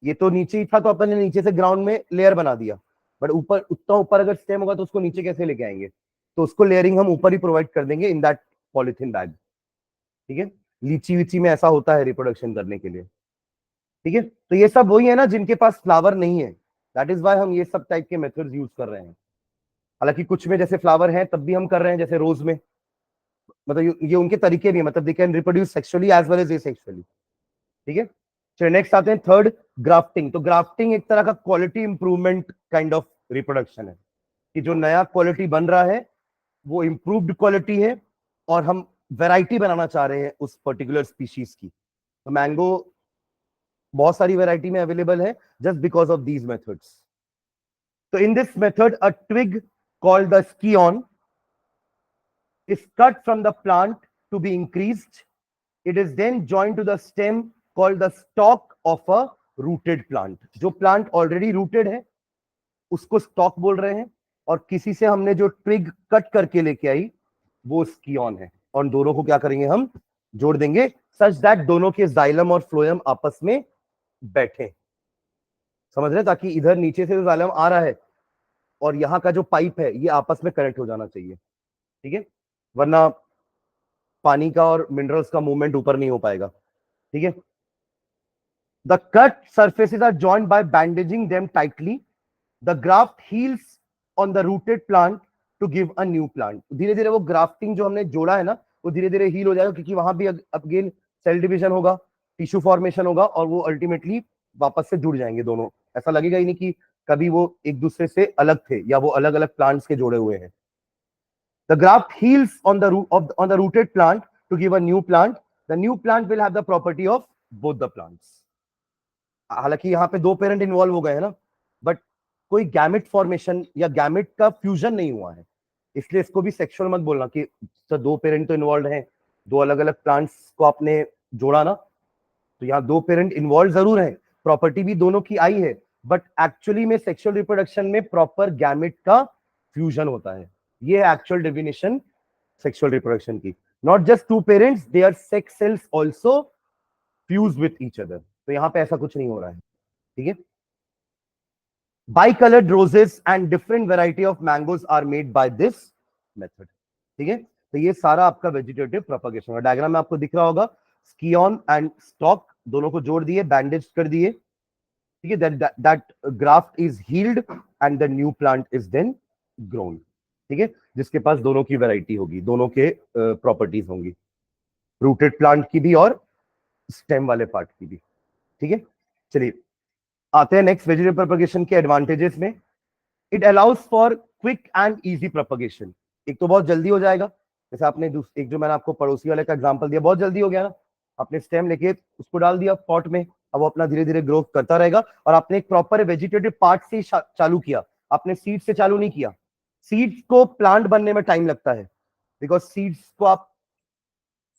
ये तो नीचे ही था तो अपन ने नीचे से ग्राउंड में लेयर बना दिया, बट ऊपर उतना ऊपर अगर स्टेम होगा तो उसको नीचे कैसे लेके आएंगे, तो उसको लेयरिंग हम ऊपर ही प्रोवाइड कर देंगे इन दैट पॉलिथीन बैग। ठीक है, लीची वीची में ऐसा होता है रिप्रोडक्शन करने के लिए। ठीक है, तो ये सब वही है ना जिनके पास फ्लावर नहीं है, दैट इज वाई हम ये सब टाइप के मेथड्स यूज कर रहे हैं। हालांकि कुछ में जैसे फ्लावर है तब भी हम कर रहे हैं, जैसे रोज में, मतलब ये उनके तरीके भी है, मतलब they can reproduce sexually as well as asexually. ठीक है, चलिए नेक्स्ट आते हैं थर्ड, ग्राफ्टिंग। तो ग्राफ्टिंग एक तरह का quality improvement kind of reproduction है, कि जो नया क्वालिटी बन रहा है वो इंप्रूव्ड क्वालिटी है और हम वैरायटी बनाना चाह रहे हैं उस पर्टिकुलर स्पीशीज की। तो मैंगो बहुत सारी वैरायटी में अवेलेबल है just because of these methods. तो in this method a twig called the scion is cut from the plant to be increased. It is then joined to the stem called the stalk of a rooted plant. जो plant already rooted है उसको stalk बोल रहे हैं, और किसी से हमने जो twig कट करके लेके आई वो स्कियन है, और दोनों को क्या करेंगे हम जोड़ देंगे सच दैट दोनों के जाइलम और फ्लोएम आपस में बैठे। समझ रहे हैं, ताकि इधर नीचे से जो जाइलम आ रहा है और यहाँ का जो पाइप है ये आपस में कनेक्ट हो जाना चाहिए। ठीक है, वरना पानी का और मिनरल्स का मूवमेंट ऊपर नहीं हो पाएगा। ठीक है, the cut surfaces are joined by bandaging them tightly. The graft heals on the rooted plant to give a new plant. धीरे धीरे वो ग्राफ्टिंग जो हमने जोड़ा है ना वो धीरे धीरे हील हो जाएगा, क्योंकि वहां भी अगेन सेल डिविजन होगा, टिश्यू फॉर्मेशन होगा, और वो अल्टीमेटली वापस से जुड़ जाएंगे दोनों। ऐसा लगेगा ही नहीं कि कभी वो एक दूसरे से अलग थे या वो अलग अलग प्लांट्स के जोड़े हुए हैं। The graft heals on the rooted plant to give a new plant. The new plant will have the property of both the plants. हालांकि यहाँ पे दो पेरेंट इन्वॉल्व हो गए हैं ना, बट कोई गैमेट फॉर्मेशन या गैमेट का फ्यूजन नहीं हुआ है, इसलिए इसको भी सेक्सुअल मत बोलना कि तो दो पेरेंट तो इन्वॉल्व हैं, दो अलग अलग प्लांट्स को आपने जोड़ा ना। तो यहाँ दो पेरेंट इन्वॉल्व जरूर है, प्रॉपर्टी भी दोनों की आई है, बट एक्चुअली में सेक्सुअल रिप्रोडक्शन में प्रॉपर गैमेट का फ्यूजन होता है। ये एक्चुअल डेफिनेशन सेक्सुअल रिप्रोडक्शन की। Not just two parents, their sex cells also fuse with each other. तो यहाँ पे ऐसा कुछ नहीं हो रहा है। ठीक है, Bicolored roses and different variety of mangoes are made by this method. ठीक है, तो ये सारा आपका वेजिटेटिव प्रोपगेशन है. डायग्राम में आपको दिख रहा होगा, स्कियन एंड स्टॉक दोनों को जोड़ दिए, बैंडेज कर दिए. ठीक है, that graft is healed and the new plant is then grown. ठीक है, जिसके पास दोनों की वैरायटी होगी, दोनों के प्रॉपर्टीज होंगी, रूटेड प्लांट की भी और स्टेम वाले पार्ट की भी. ठीक है, चलिए आते हैं नेक्स्ट वेजिटेटिव प्रोपगेशन के एडवांटेजेस में. It allows for quick and easy propagation. एक तो बहुत जल्दी हो जाएगा, जैसे आपने एक जो मैंने आपको पड़ोसी वाले का एग्जांपल दिया, बहुत जल्दी हो गया ना. आपने स्टेम लेके उसको डाल दिया पॉट में, अब वो अपना धीरे धीरे ग्रोथ करता रहेगा. और आपने एक प्रॉपर वेजिटेटिव पार्ट से चालू किया, आपने सीड से चालू नहीं किया. सीड्स को प्लांट बनने में टाइम लगता है, बिकॉज सीड्स को आप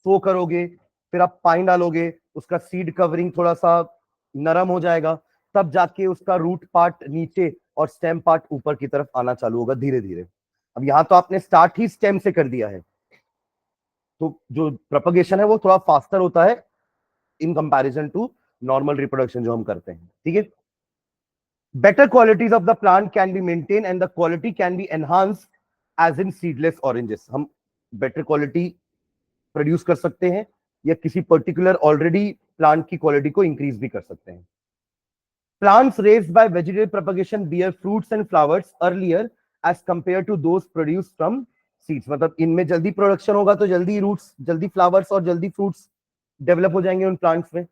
सो करोगे, फिर आप पानी डालोगे, उसका सीड कवरिंग थोड़ा सा नरम हो जाएगा, तब जाके उसका रूट पार्ट नीचे और स्टेम पार्ट ऊपर की तरफ आना चालू होगा धीरे धीरे. अब यहां तो आपने स्टार्ट ही स्टेम से कर दिया है, तो जो प्रोपगेशन है वो थोड़ा फास्टर होता है in comparison to normal reproduction जो हम करते हैं. ठीक है, better qualities of the plant can be maintain and the quality can be enhance as in seedless oranges. हम बेटर क्वालिटी प्रोड्यूस कर सकते हैं या किसी पर्टिकुलर ऑलरेडी प्लांट की क्वालिटी को इंक्रीज भी कर सकते हैं. Plants raised by vegetative propagation bear fruits and flowers earlier as compared to those produced from seeds. मतलब इनमें जल्दी प्रोडक्शन होगा तो जल्दी रूट्स, जल्दी फ्लावर्स और जल्दी फ्रूट्स डेवलप हो जाएंगे उन प्लांट्स में.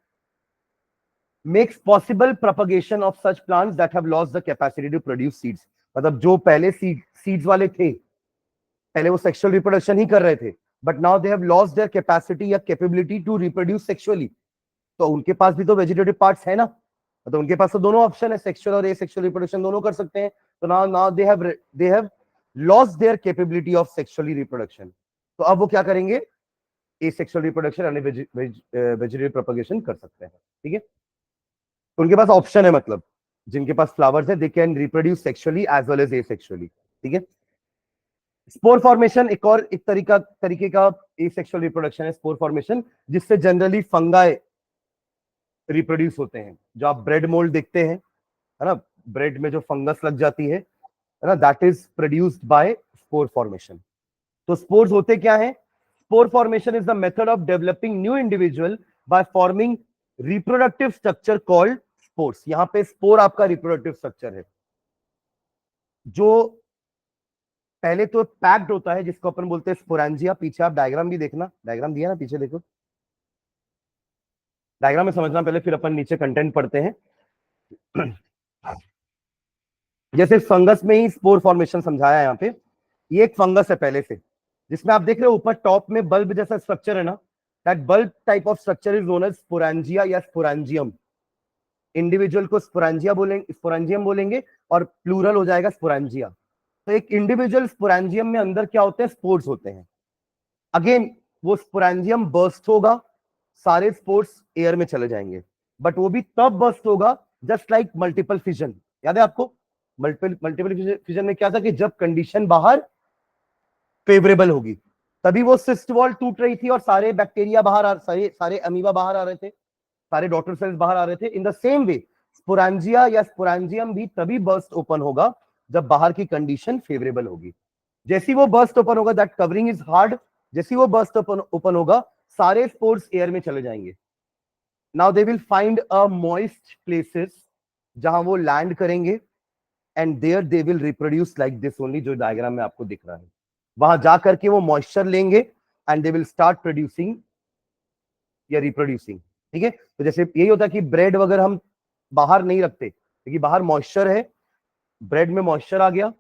Makes possible propagation of such plants that have lost the capacity to produce seeds. मतलब जो पहले सीड्स वाले थे, पहले वो सेक्सुअल रिप्रोडक्शन ही कर रहे थे, but now they have lost their capacity या कैपेबिलिटी टू रिप्रोड्यूस सेक्सुअली. तो उनके पास भी तो वेजिटेटिव पार्ट्स है ना, तो उनके पास तो दोनों ऑप्शन है, सेक्सुअल और एसेक्सुअल रिप्रोडक्शन दोनों कर सकते हैं. तो now they have lost their capability of sexually reproduction. तो अब वो क्या करेंगे, एसेक्सुअल रिप्रोडक्शन यानी वेजिटेटिव प्रोपगेशन कर सकते हैं. ठीक है, तो उनके पास ऑप्शन है, मतलब जिनके पास फ्लावर्स है they can reproduce sexually as well as asexually. ठीक है, स्पोर फॉर्मेशन एक तरीके का एसेक्सुअल रिप्रोडक्शन है, स्पोर फॉर्मेशन, जिससे जनरली फंगाई रिप्रोड्यूस होते हैं. जो आप ब्रेड मोल्ड देखते हैं, है ना, ब्रेड में जो फंगस लग जाती है ना, that is produced by spore formation. तो स्पोर्स होते क्या है? Spore formation is the method of developing new individual by forming reproductive structure called spores. यहां पे स्पोर आपका रिप्रोडक्टिव स्ट्रक्चर है, जो पहले तो पैक्ड होता है, जिसको अपन बोलते हैं स्पोरेंजिया. पीछे आप डायग्राम भी देखना, डायग्राम दिया ना पीछे, देखो डायग्राम में समझना पहले, फिर अपन नीचे कंटेंट पढ़ते हैं. जैसे फंगस में ही स्पोर फॉर्मेशन समझाया यहाँ पे. ये एक फंगस है पहले से, जिसमें आप देख रहे हो ऊपर टॉप में बल्ब जैसा स्ट्रक्चर है ना, that bulb type of structure is known as sporangia या स्पोरेंजियम. इंडिविजुअल को स्पोरेंजियम बोलेंगे और प्लूरल हो जाएगा स्पोरेंजिया. तो एक इंडिविजुअल स्पोरेंजियम में अंदर क्या होते हैं? स्पोर्स होते हैं. अगेन वो स्पोरेंजियम बर्स्ट होगा, सारे स्पोर्स एयर में चले जाएंगे, बट वो भी तब बर्स्ट होगा जस्ट लाइक मल्टीपल फिजन. याद है आपको मल्टीपल फिजन में क्या था कि जब कंडीशन बाहर फेवरेबल होगी तभी वो सिस्ट वॉल टूट रही थी और सारे बैक्टीरिया बाहर सारे अमीबा बाहर आ रहे थे, सारे डॉटर सेल्स बाहर आ रहे थे. In the same way sporangia या स्पोरेंजियम भी तभी बर्स्ट ओपन होगा जब बाहर की कंडीशन फेवरेबल होगी. जैसी वो बर्स्ट ओपन होगा, दैट कवरिंग इज हार्ड, जैसी वो बर्स्ट ओपन होगा सारे स्पोर्स एयर में चले जाएंगे. Now they will find a moist places जहां वो लैंड करेंगे and there they will reproduce like this only, जो डायग्राम में आपको दिख रहा है. वहां जाकर के वो मॉइस्चर लेंगे and they will start producing या रिप्रोड्यूसिंग. ठीक है, तो जैसे यही होता है कि ब्रेड वगैरह हम बाहर नहीं रखते क्योंकि बाहर मॉइस्चर है, ब्रेड में मॉइस्चर आ गया,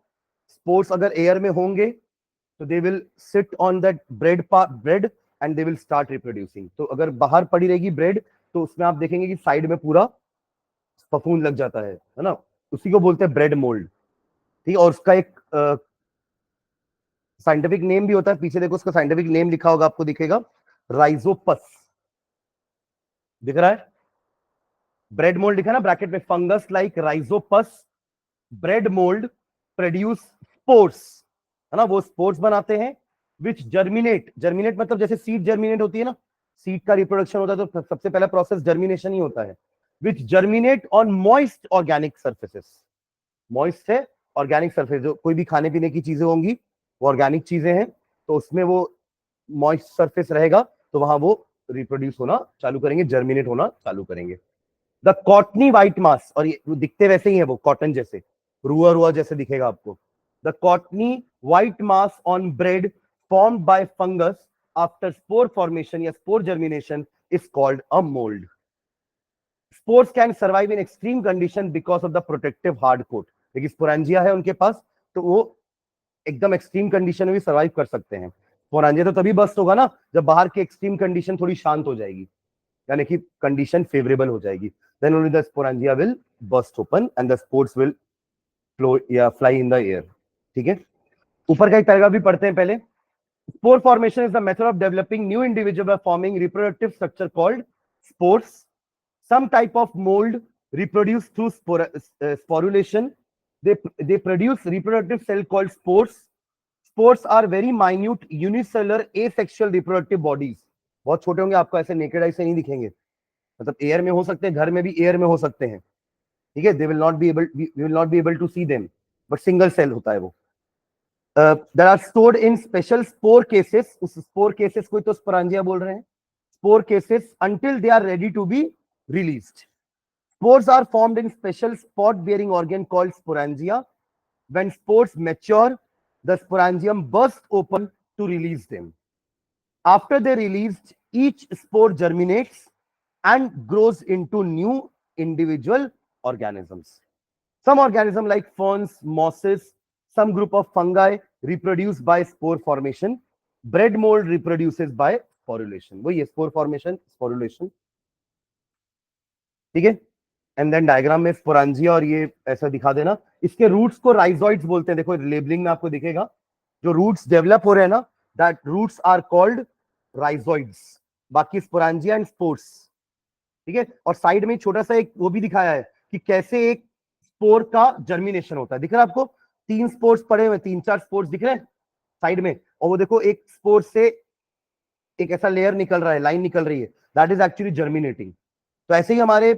स्पोर्स अगर एयर में होंगे तो they will sit on that bread and they will start reproducing. तो अगर बाहर पड़ी रहेगी ब्रेड तो उसमें आप देखेंगे कि साइड में पूरा फफूंद लग जाता है ना, उसी को बोलते हैं ब्रेड मोल्ड. ठीक है, और उसका एक साइंटिफिक नेम भी होता है, पीछे देखो उसका साइंटिफिक नेम लिखा होगा, आपको दिखेगा राइजोपस, दिख रहा है ब्रेड मोल्ड लिखा ना ब्रैकेट में, fungus like Rhizopus bread mould produce spores, है ना, वो स्पोर्स बनाते हैं विच जर्मिनेट मतलब जैसे सीड जर्मिनेट होती है ना, सीड का रिप्रोडक्शन होता है तो सबसे पहला प्रोसेस जर्मिनेशन ही होता है, which germinate on moist organic surfaces. Moist है, ऑर्गेनिक सरफेस, जो कोई भी खाने पीने की चीजें होंगी वो ऑर्गेनिक चीजें हैं, तो उसमें वो मॉइस्ट सरफेस रहेगा, तो वहां वो रिप्रोड्यूस होना चालू करेंगे, जर्मिनेट होना चालू करेंगे। द कॉटनी व्हाइट मास, और ये दिखते वैसे ही है, वो कॉटन जैसे, रुआ रुआ जैसे दिखेगा आपको। The cottony white mass on bread formed by fungus after spore formation या spore germination is called a mould. Spores can survive in extreme condition because of the protective hard coat. देखिए sporangia है उनके पास, तो वो एकदम extreme condition में भी survive कर सकते हैं। स्पोरेंजिया तो तभी बस्ट होगा ना जब बाहर की एक्सट्रीम कंडीशन थोड़ी शांत हो जाएगी, यानी कि कंडीशन फेवरेबल हो जाएगी, then only the sporangia will burst open and the spores will flow या फ्लाई इन द एयर। ठीक है, ऊपर का एक पैराग्राफ भी पढ़ते हैं पहले। Spore formation is the method of developing new individual by forming reproductive structure called spores. Some type of mold reproduce through sporulation. They produce reproductive cell called spores. Spores are very minute unicellular asexual reproductive bodies. बहुत छोटे होंगे, आपको ऐसे naked eye से नहीं दिखेंगे, मतलब air में हो सकते हैं, घर में भी एयर में हो सकते हैं। ठीक है, they will not be able, we will not be able to see them, but single cell होता है वो। that are stored in special spore cases, उस spore cases को तो स्पोरेंजिया बोल रहे हैं, spore cases until they are ready to be released. Spores are formed in special spot bearing organ called sporangia. When spores mature, the sporangium bursts open to release them. After they released, each spore germinates and grows into new individual organisms. Some organisms like ferns, mosses, some group of fungi reproduce by spore formation. Bread mold reproduces by sporulation. वही है spore formation, sporulation. ठीक है, and then diagram में sporangia और ये ऐसा दिखा देना। इसके रूट्स को राइजोइड्स बोलते हैं, देखो लेबलिंग में आपको दिखेगा, जो रूट्स डेवलप हो रहे हैं ना, that roots are called rhizoids. बाकी स्पोरेंजिया एंड स्पोर्स। ठीक है, और साइड में छोटा सा एक वो भी दिखाया है कि कैसे एक स्पोर का जर्मिनेशन होता है। दिख रहा है आपको, 3 स्पोर्स पड़े हुए, 3-4 स्पोर्स दिख रहे हैं साइड में, और वो देखो एक स्पोर से एक ऐसा लेयर निकल रहा है, लाइन निकल रही है, दैट इज एक्चुअली जर्मिनेटिंग। तो ऐसे ही हमारे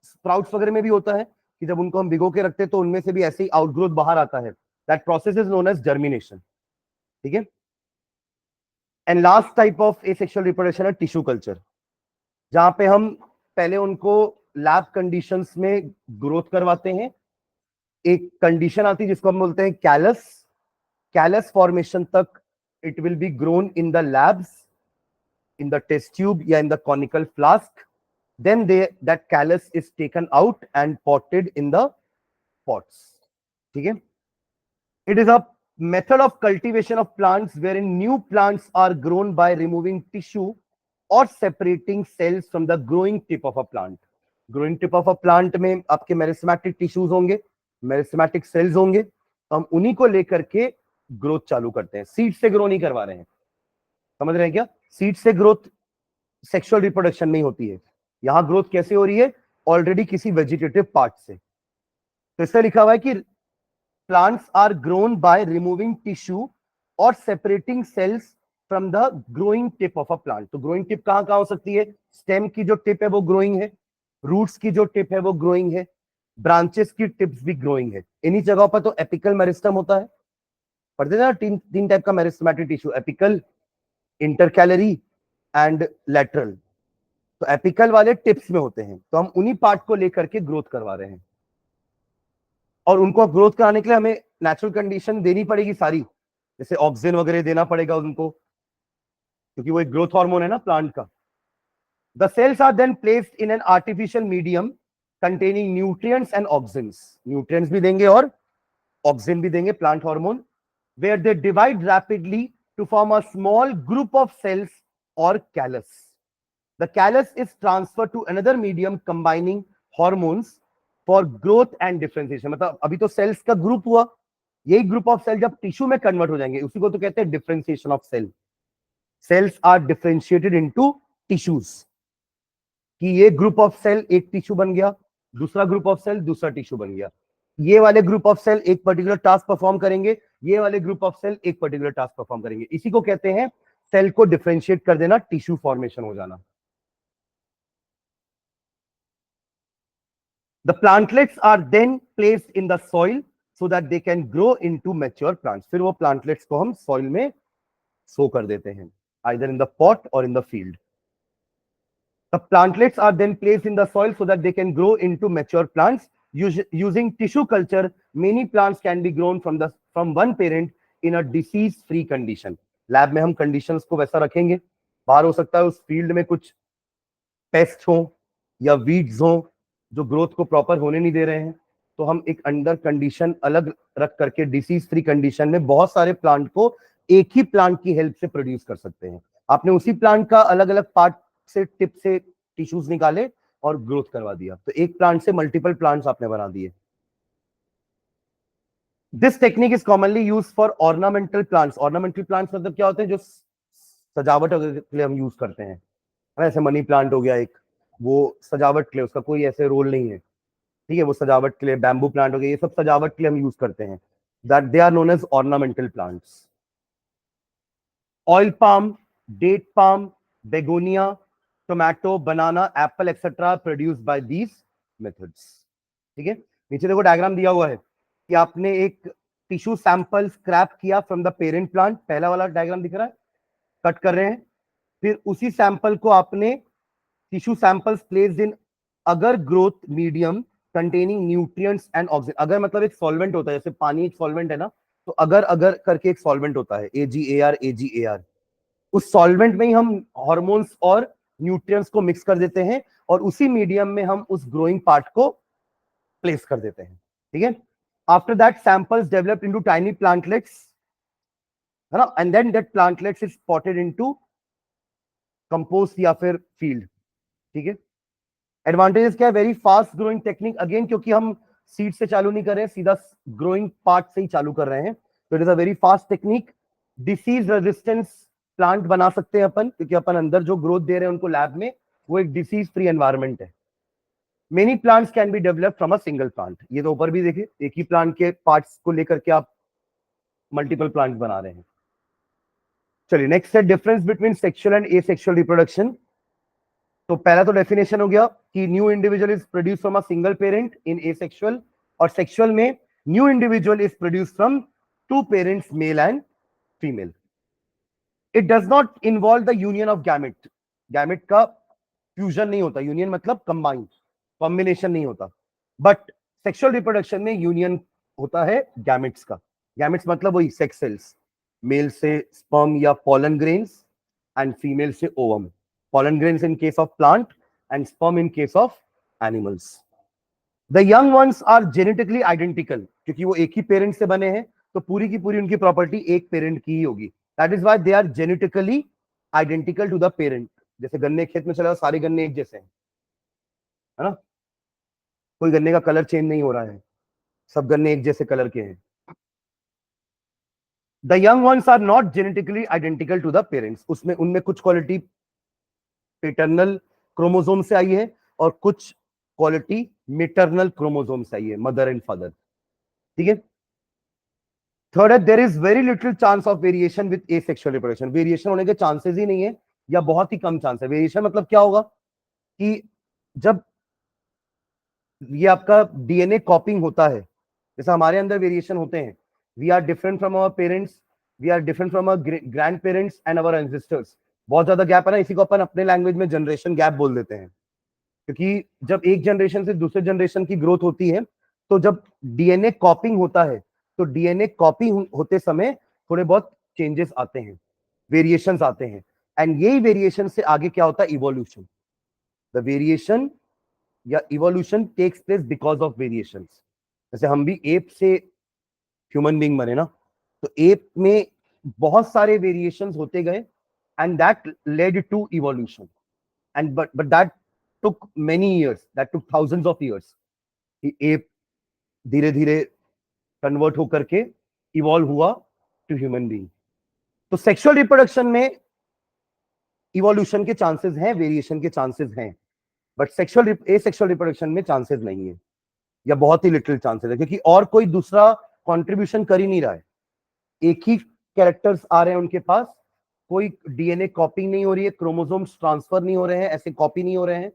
स्प्राउट्स वगैरह में भी होता है कि जब उनको हम भिगो के रखते हैं तो उनमें से भी ऐसे ही आउटग्रोथ बाहर आता है, that process is known as germination. ठीक है, and last type of asexual reproduction है टिश्यू कल्चर, जहां पे हम पहले उनको लैब कंडीशंस में ग्रोथ करवाते हैं। एक कंडीशन आती है जिसको हम बोलते हैं कैलस, कैलस फॉर्मेशन तक it will be grown in the labs, in the test tube या in the conical flask, then that callus is taken out and potted in the pots. ठीक है, it is a method of cultivation of plants wherein new plants are grown by removing tissue or separating cells from the growing tip of a plant. growing tip of a plant में आपके meristematic tissues होंगे, meristematic sales होंगे, तो हम उन्हीं को लेकर के ग्रोथ चालू करते हैं, सीड से ग्रो नहीं करवा रहे हैं। समझ रहे हैं क्या? सीड से ग्रोथ सेक्सुअल रिप्रोडक्शन नहीं होती है, यहां ग्रोथ कैसे हो रही है, ऑलरेडी किसी वेजिटेटिव पार्ट से। तो इससे लिखा हुआ है कि plants are grown by removing tissue और separating cells from the growing tip of a plant. तो ग्रोइंग टिप कहां कहां हो सकती है? स्टेम की जो टिप है वो ग्रोइंग है, रूट्स की जो टिप है वो ग्रोइंग है, ब्रांचेस की टिप्स भी ग्रोइंग है। इन्हीं जगहों पर तो एपिकल मेरिस्टम होता है, पढ़ते थे ना, तीन टाइप का meristematic tissue, apical, intercalary and lateral. तो एपिकल वाले टिप्स में होते हैं, तो हम उन्हीं पार्ट को लेकर के ग्रोथ करवा रहे हैं, और उनको ग्रोथ कराने के लिए हमें नेचुरल कंडीशन देनी पड़ेगी सारी, जैसे ऑक्सीजन वगैरह देना पड़ेगा उनको, क्योंकि वो एक ग्रोथ हार्मोन है ना प्लांट का। The cells are then placed in an artificial medium containing nutrients and oxygen. Nutrients भी देंगे और ऑक्सीजन भी देंगे, plant hormone, where they divide rapidly to form a small group of cells or callus. The callus is transferred to another medium combining hormones for growth and differentiation। मतलब अभी तो sales का group हुआ, यही group of cell जब tissue में convert हो जाएंगे, उसी को तो कहते हैं differentiation of cell. Cells are differentiated into tissues, कि ये ग्रुप ऑफ सेल एक टिश्यू बन गया, दूसरा ग्रुप ऑफ सेल दूसरा टिश्यू बन गया, ये वाले ग्रुप ऑफ सेल एक पर्टिकुलर टास्क परफॉर्म करेंगे, ये वाले ग्रुप ऑफ सेल एक पर्टिकुलर टास्क परफॉर्म करेंगे। इसी को कहते हैं सेल को डिफरेंशिएट कर देना, टिश्यू फॉर्मेशन हो जाना। The plantlets are then placed in the soil so that they can grow into mature plants. फिर वो plantlets को हम soil में sow कर देते हैं, either in the pot or in the field. The plantlets are then placed in the soil so that they can grow into mature plants. Using tissue culture, many plants can be grown from one parent in a disease-free condition. Lab में हम conditions को वैसा रखेंगे, बाहर हो सकता है उस फील्ड में कुछ पेस्ट हो या वीड्स हो जो ग्रोथ को प्रॉपर होने नहीं दे रहे हैं, तो हम एक अंडर कंडीशन अलग रख करके डिसीज फ्री कंडीशन में बहुत सारे प्लांट को एक ही प्लांट की हेल्प से प्रोड्यूस कर सकते हैं. आपने उसी प्लांट का अलग अलग पार्ट से टिप से टिश्यूज निकाले और ग्रोथ करवा दिया, तो एक प्लांट से मल्टीपल प्लांट्स आपने बना दिए. This technique is commonly use for ornamental plants. Ornamental plants मतलब क्या होते हैं, जो सजावट के लिए हम यूज करते हैं. ऐसे मनी प्लांट हो गया एक, वो सजावट के लिए, उसका कोई ऐसे रोल नहीं है, ठीक है, वो सजावट के लिए. बैम्बू प्लांट हो गया, ये सब सजावट के लिए हम यूज करते हैं. That they are known as ornamental plants. Oil palm, date palm, begonia, tomato, banana, apple etcetera produced by these methods. ठीक है, नीचे देखो डायग्राम दिया हुआ है कि आपने एक टिश्यू सैंपल स्क्रैप किया फ्रॉम द पेरेंट प्लांट. पहला वाला डायग्राम दिख रहा है, कट कर रहे हैं, फिर उसी सैंपल को आपने टिश्यू सैंपल्स प्लेस्ड इन अगर growth medium containing nutrients and oxygen. अगर मतलब एक सॉल्वेंट होता है, जैसे पानी एक सॉल्वेंट है ना, तो अगर अगर करके एक सॉल्वेंट होता है, AgAr. उस सॉल्वेंट में ही हम हार्मोन्स और न्यूट्रिएंट्स को मिक्स कर देते हैं और उसी मीडियम में हम उस ग्रोइंग पार्ट को प्लेस कर देते हैं. ठीक है, after that samples developed into tiny plantlets, है ना, and then that plantlets is spotted into compost या फिर फील्ड. ठीक है, एडवांटेजेस क्या है, very fast growing technique, again क्योंकि हम सीड से चालू नहीं कर रहे हैं, सीधा ग्रोइंग पार्ट से ही चालू कर रहे हैं, तो it is a very fast technique. Disease resistance plant बना सकते हैं अपन, क्योंकि अपन अंदर जो ग्रोथ दे रहे हैं उनको लैब में, वो एक डिसीज फ्री एनवायरमेंट है. Many plants can be develop from a single plant. ये तो ऊपर भी देखिए, एक ही प्लांट के पार्ट्स को लेकर के आप मल्टीपल प्लांट बना रहे हैं. चलिए नेक्स्ट है difference between sexual and asexual reproduction. तो पहला तो डेफिनेशन हो गया कि new individual is produce from a single parent in asexual, और सेक्सुअल में new individual is produce from two parents, male and female. It does not involve the union of gamete. Gamete का फ्यूजन नहीं होता, union मतलब combine, combination नहीं होता. But sexual reproduction में यूनियन होता है गैमेट्स का. गैमेट्स मतलब वही सेक्स सेल्स, मेल से स्पर्म या पॉलन ग्रेन्स एंड फीमेल से ovum. Pollen grains in case of plant and sperm in case of animals. The young ones are genetically identical, क्योंकि वो एक ही पेरेंट से बने हैं, तो पूरी की पूरी उनकी प्रॉपर्टी एक पेरेंट की ही होगी. That is why they are genetically identical to the parent. जैसे गन्ने खेत में चला, सारे गन्ने एक जैसे हैं, है ना, कोई गन्ने का कलर चेंज नहीं हो रहा है, सब गन्ने एक जैसे कलर के हैं. The young ones are not genetically identical to the parents. उसमें उनमें कुछ क्वालिटी पेटर्नल क्रोमोसोम से आई है और कुछ क्वालिटी मेटर्नल क्रोमोसोम से आई है, मदर एंड फादर. ठीक है, थर्ड है, there is very little chance of variation with asexual reproduction. Variation होने के चांसेस ही नहीं है या बहुत ही कम चांस है. वेरिएशन मतलब क्या होगा कि जब ये आपका डीएनए कॉपिंग होता है, जैसे हमारे अंदर वेरिएशन होते हैं, we are different from our parents, we are different from our grandparents and our ancestors. बहुत ज्यादा गैप है ना, इसी को अपन अपने लैंग्वेज में जनरेशन गैप बोल देते हैं, क्योंकि जब एक जनरेशन से दूसरे जनरेशन की ग्रोथ होती है, तो जब डीएनए कॉपिंग होता है, तो डीएनए कॉपी होते समय थोड़े बहुत चेंजेस आते हैं, वेरिएशंस आते हैं, एंड यही वेरिएशन से आगे क्या होता है, इवोल्यूशन. द वेरिएशन या evolution takes place because of variations. जैसे हम भी एप से ह्यूमन बीइंग बने ना, तो एप में बहुत सारे वेरिएशंस होते गए and that led to evolution. And but that took many years, that took thousands of years. Ape धीरे धीरे कन्वर्ट होकर के इवॉल्व हुआ टू ह्यूमन बीइंग. तो सेक्सुअल रिप्रोडक्शन में इवोल्यूशन के चांसेस हैं, वेरिएशन के चांसेस हैं, बट सेक्सुअल एसेक्सुअल रिप्रोडक्शन में चांसेस नहीं है, या बहुत ही लिटिल चांसेस है, क्योंकि और कोई दूसरा कंट्रीब्यूशन कर ही नहीं रहा है. एक ही कैरेक्टर्स आ रहे हैं उनके पास, कोई डीएनए कॉपी नहीं हो रही है, क्रोमोसोम्स ट्रांसफर नहीं हो रहे हैं, ऐसे कॉपी नहीं हो रहे हैं.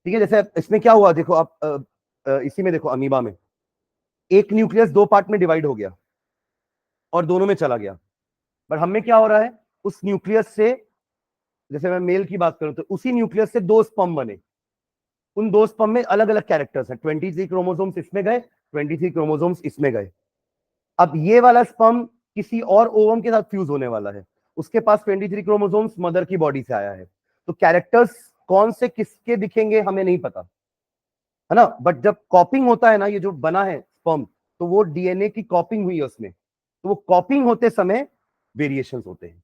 ठीक है, जैसे इसमें क्या हुआ देखो आप, इसी में देखो अमीबा में एक न्यूक्लियस दो पार्ट में डिवाइड हो गया और दोनों में चला गया, पर हमें क्या हो रहा है, उस न्यूक्लियस से, जैसे मैं मेल की बात करूं तो उसी न्यूक्लियस से दो स्पर्म बने, उन दो स्पर्म में अलग अलग कैरेक्टर्स हैं, 23 क्रोमोसोम्स इसमें गए, 23 क्रोमोसोम्स इसमें गए। अब ये वाला स्पर्म किसी और ओवम के साथ फ्यूज होने वाला है, उसके पास 23 क्रोमोसोम्स मदर की बॉडी से आया है, तो कैरेक्टर्स कौन से किसके दिखेंगे हमें नहीं पता, है ना। बट जब कॉपिंग होता है ना, ये जो बना है स्पर्म, तो वो डीएनए की कॉपिंग हुई है उसमें, तो वो कॉपिंग होते समय वेरिएशंस होते हैं,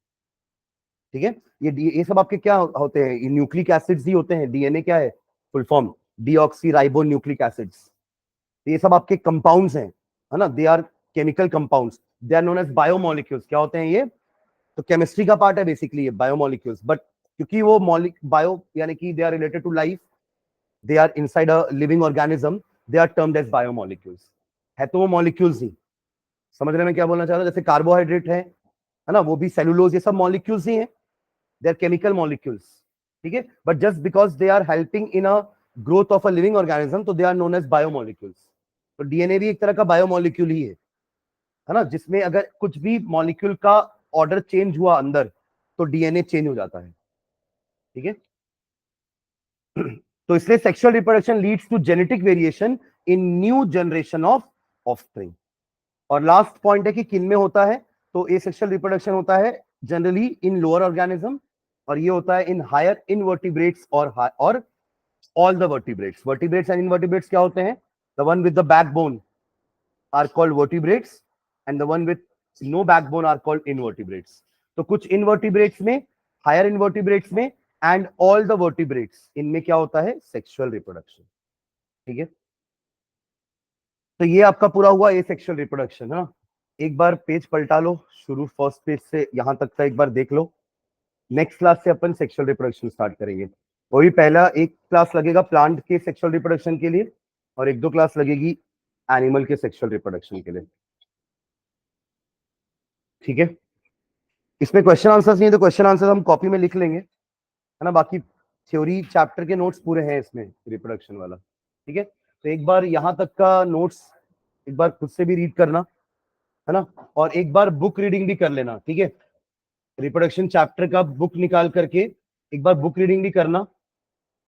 ठीक है। ये सब आपके क्या होते हैं, ये न्यूक्लिक एसिड्स ही होते हैं, डीएनए क्या है, full form deoxyribonucleic acids, ये सब आपके कंपाउंड्स हैं, है ना, they are chemical compounds, they are known as biomolecules. क्या होते हैं ये, तो केमिस्ट्री का पार्ट है बेसिकली ये बायोमोलिक्यूल्स, बट क्योंकि वो बायो यानी कि they are related to life, they are inside a living organism, they are termed as biomolecules, है तो वो मॉलिक्यूल्स ही। समझ रहे हैं मैं क्या बोलना चाह रहा हूं, जैसे कार्बोहाइड्रेट है ना, वो भी सेलुलोज, ये सब मॉलिक्यूल्स ही हैं, दे आर केमिकल मॉलिक्यूल्स, ठीक है। But just because they are helping in a growth of a living organism, तो they are known as biomolecules. तो डीएनए भी एक तरह का बायोमोलिक्यूल ही है ना, जिसमें अगर कुछ भी मॉलिक्यूल का ऑर्डर चेंज हुआ अंदर, तो डीएनए चेंज हो जाता है, ठीक है। तो इसलिए sexual reproduction leads to genetic variation in new generation of offspring. और लास्ट पॉइंट है कि किन में होता है, तो एसेक्सुअल रिप्रोडक्शन होता है जनरली इन लोअर ऑर्गेनिज्म, और ये होता है इन हायर इनवर्टिब्रेट्स और all the vertebrates. Vertebrates and invertebrates क्या होते हैं, the one with the backbone are called vertebrates and the one with no backbone are called invertebrates. तो कुछ इनवर्टिब्रेट्स में, हायर इनवर्टिब्रेट्स में एंड ऑल द वर्टिब्रेट्स, इनमें क्या होता है, सेक्सुअल रिप्रोडक्शन, ठीक है। तो ये आपका पूरा हुआ ए सेक्सुअल रिप्रोडक्शन, है ना। एक बार पेज पलटा लो, शुरू फर्स्ट पेज से यहां तक का एक बार देख लो। नेक्स्ट क्लास से अपन सेक्सुअल रिप्रोडक्शन स्टार्ट करेंगे, वही पहला एक क्लास लगेगा प्लांट के सेक्सुअल रिप्रोडक्शन के लिए, और एक दो क्लास लगेगी एनिमल के सेक्सुअल रिप्रोडक्शन के लिए, ठीक है। इसमें क्वेश्चन आंसर्स नहीं है, तो क्वेश्चन आंसर हम कॉपी में लिख लेंगे, है ना। बाकी थ्योरी चैप्टर के नोट्स पूरे हैं इसमें रिप्रोडक्शन वाला, ठीक है। तो एक बार यहां तक का नोट्स एक बार खुद से भी रीड करना, है ना, और एक बार बुक रीडिंग भी कर लेना, ठीक है। रिप्रोडक्शन चैप्टर का बुक निकाल करके एक बार बुक रीडिंग भी करना,